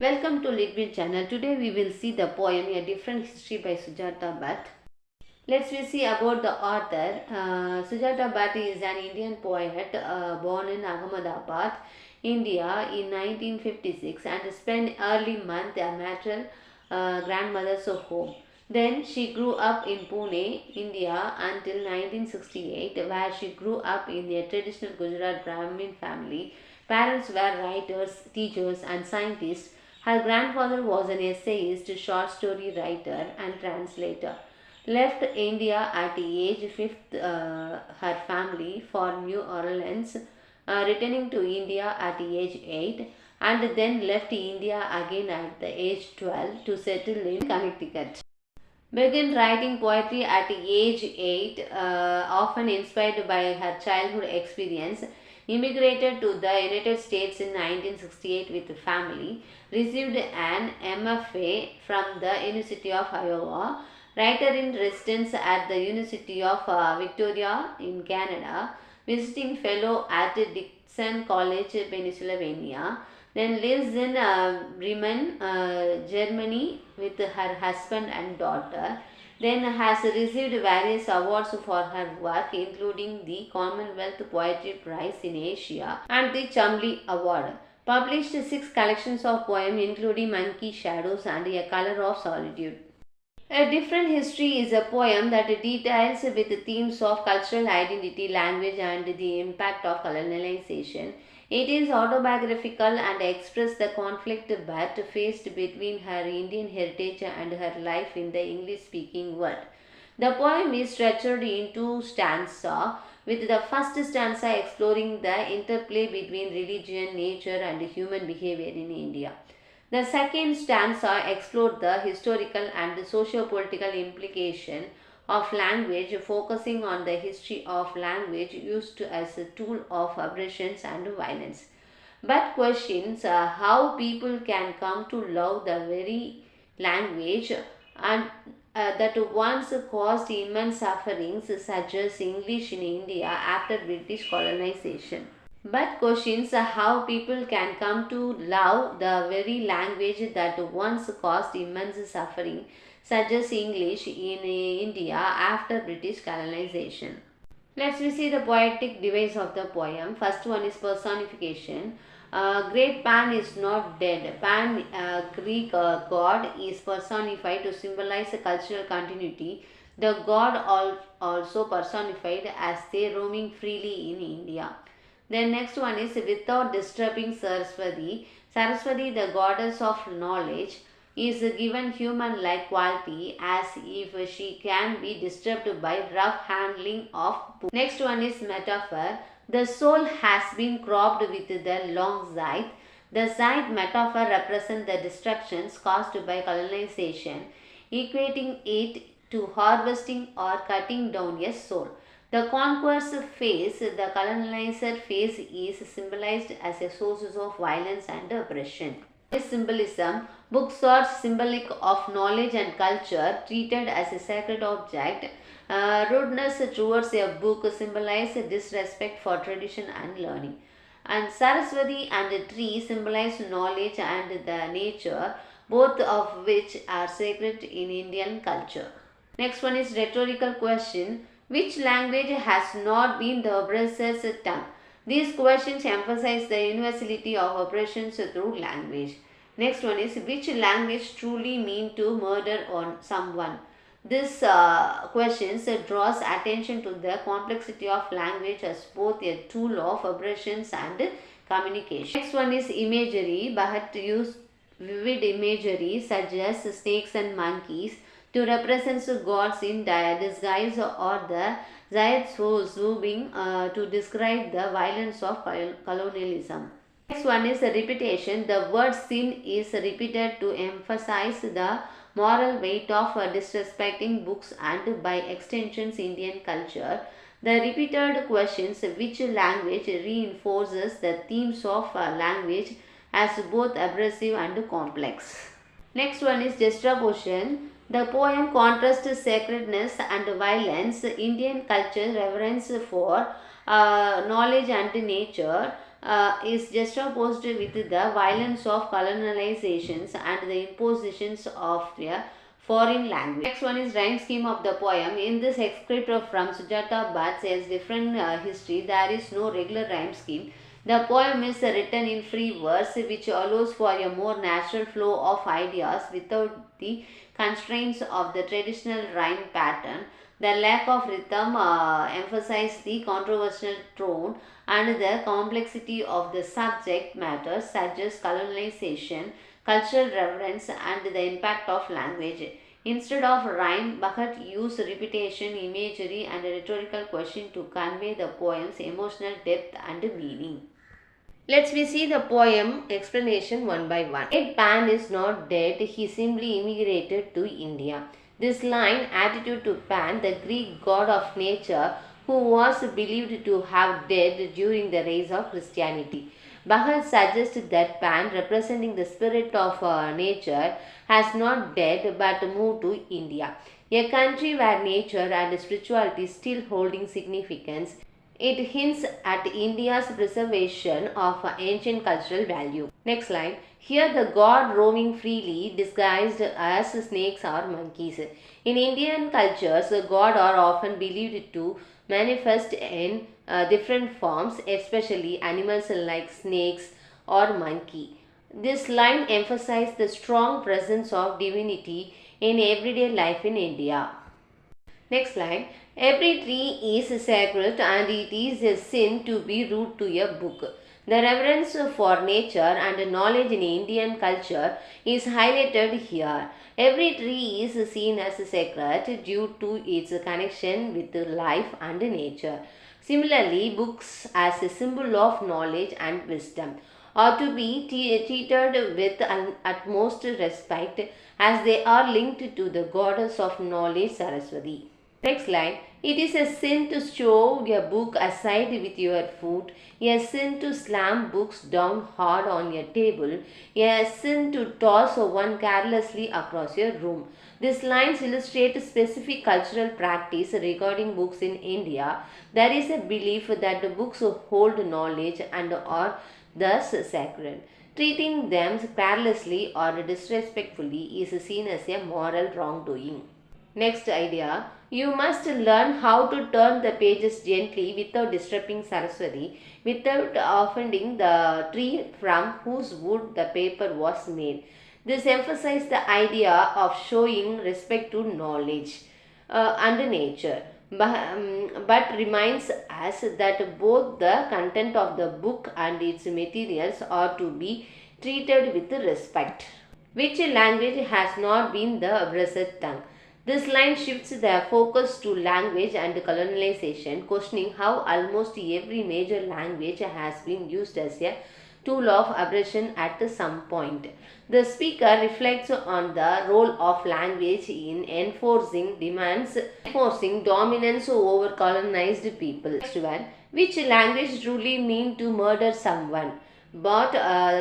Welcome to Little channel. Today we will see the poem A Different History by Sujata Bhatt. Let's we see about the author. Sujata Bhatt is an Indian poet born in Ahmedabad, India in 1956 and spent early month at maternal grandmother's home. Then she grew up in Pune, India until 1968 where she grew up in a traditional Gujarat Brahmin family. Parents were writers, teachers and scientists. Her grandfather was an essayist, short story writer and translator. Left India at age 5, her family for New Orleans, returning to India at age 8 and then left India again at the age 12 to settle in Connecticut. Began writing poetry at age 8, often inspired by her childhood experience. Immigrated to the United States in 1968 with family. Received an MFA from the University of Iowa. Writer in residence at the University of Victoria in Canada. Visiting fellow at Dixon College, Pennsylvania. Then lives in Bremen, Germany with her husband and daughter. Then has received various awards for her work including the Commonwealth Poetry Prize in Asia and the Chumley Award. Published 6 collections of poems including Monkey Shadows and A Color of Solitude. A Different History is a poem that details with themes of cultural identity, language and the impact of colonization. It is autobiographical and expresses the conflict Bhatt faced between her Indian heritage and her life in the English-speaking world. The poem is structured into stanza, with the first stanza exploring the interplay between religion, nature and human behavior in India. The second stanza explored the historical and socio-political implication of language, focusing on the history of language used as a tool of aggressions and violence. But questions how people can come to love the very language and that once caused immense sufferings, such as English in India after British colonization. But questions how people can come to love the very language that once caused immense suffering, such as English in India after British colonization. Let's see the poetic device of the poem. First one is personification. Great Pan is not dead. Pan, Greek god, is personified to symbolize a cultural continuity. The god also personified as they roaming freely in India. Then next one is without disturbing Saraswati. Saraswati, the goddess of knowledge, is given human-like quality as if she can be disturbed by rough handling of books. Next one is metaphor. The soul has been cropped with the long scythe. The scythe metaphor represents the destructions caused by colonization, equating it to harvesting or cutting down a soul. The conqueror's face, the colonizer face, is symbolized as a source of violence and oppression. Symbolism. Books are symbolic of knowledge and culture, treated as a sacred object. Rudeness towards a book symbolizes disrespect for tradition and learning. And Saraswati and the tree symbolize knowledge and the nature, both of which are sacred in Indian culture. Next one is rhetorical question. Which language has not been the oppressor's tongue? These questions emphasize the universality of oppressions through language. Next one is which language truly mean to murder on someone? This questions draws attention to the complexity of language as both a tool of oppressions and communication. Next one is imagery. Bhatt used vivid imagery such as snakes and monkeys to represent gods in disguise or the Zayat zooming to describe the violence of colonialism. Next one is the repetition. The word sin is repeated to emphasize the moral weight of disrespecting books and by extensions Indian culture. The repeated questions which language reinforces the themes of language as both abrasive and complex. Next one is juxtaposition. The poem contrasts sacredness and violence, Indian culture reverence for knowledge and nature, is just opposed with the violence of colonizations and the impositions of a foreign language. Next one is rhyme scheme of the poem. In this excerpt from Sujata Bhatt says different history, there is no regular rhyme scheme. The poem is written in free verse, which allows for a more natural flow of ideas without the constraints of the traditional rhyme pattern. The lack of rhythm emphasizes the controversial tone and the complexity of the subject matter, such as colonization, cultural reverence, and the impact of language. Instead of rhyme, Bhatt used repetition, imagery, and a rhetorical question to convey the poem's emotional depth and meaning. Let's we see the poem explanation one by one. Dead Pan is not dead, he simply immigrated to India. This line, attitude to Pan, the Greek god of nature, who was believed to have died during the rise of Christianity. Bhatt suggests that Pan, representing the spirit of nature, has not died but moved to India, a country where nature and spirituality still holding significance. It hints at India's preservation of ancient cultural value. Next line. Here the god roaming freely disguised as snakes or monkeys. In Indian cultures, the god are often believed to manifest in different forms, especially animals like snakes or monkey. This line emphasizes the strong presence of divinity in everyday life in India. Next line. Every tree is sacred and it is a sin to be rude to a book. The reverence for nature and knowledge in Indian culture is highlighted here. Every tree is seen as sacred due to its connection with life and nature. Similarly, books as a symbol of knowledge and wisdom are to be treated with utmost respect as they are linked to the goddess of knowledge Saraswati. Next line. It is a sin to throw a book aside with your foot, a sin to slam books down hard on your table, a sin to toss one carelessly across your room. These lines illustrate specific cultural practice regarding books in India. There is a belief that the books hold knowledge and are thus sacred. Treating them carelessly or disrespectfully is seen as a moral wrongdoing. Next idea. You must learn how to turn the pages gently without disturbing Saraswati, without offending the tree from whose wood the paper was made. This emphasizes the idea of showing respect to knowledge and nature, but reminds us that both the content of the book and its materials are to be treated with respect. Which language has not been the oppressed tongue? This line shifts the focus to language and colonization, questioning how almost every major language has been used as a tool of oppression at some point. The speaker reflects on the role of language in enforcing dominance over colonized people. Next one, which language truly mean to murder someone? But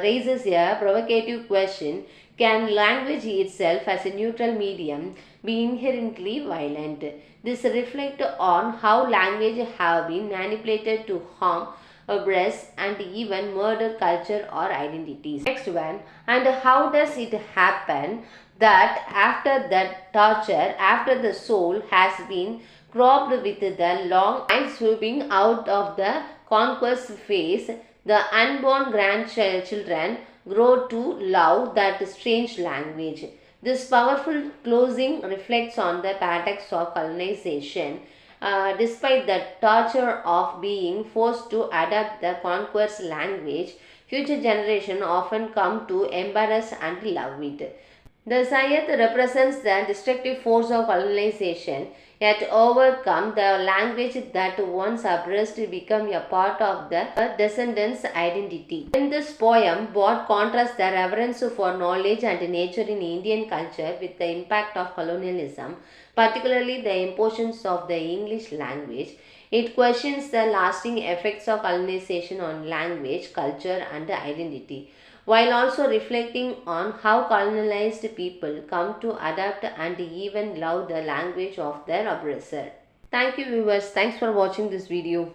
raises a provocative question. Can language itself as a neutral medium be inherently violent? This reflects on how language have been manipulated to harm, oppress and even murder culture or identities. Next one, and how does it happen that after that torture, after the soul has been cropped with the long knife swooping out of the conquest phase, the unborn grandchildren grow to love that strange language? This powerful closing reflects on the paradox of colonization. Despite the torture of being forced to adapt the conqueror's language, future generations often come to embrace and love it. The Sayat represents the destructive force of colonization, yet overcome the language that once oppressed become a part of the descendants' identity. In this poem, Bhatt contrasts the reverence for knowledge and nature in Indian culture with the impact of colonialism, particularly the impositions of the English language. It questions the lasting effects of colonization on language, culture, and identity, while also reflecting on how colonized people come to adapt and even love the language of their oppressor. Thank you viewers. Thanks for watching this video.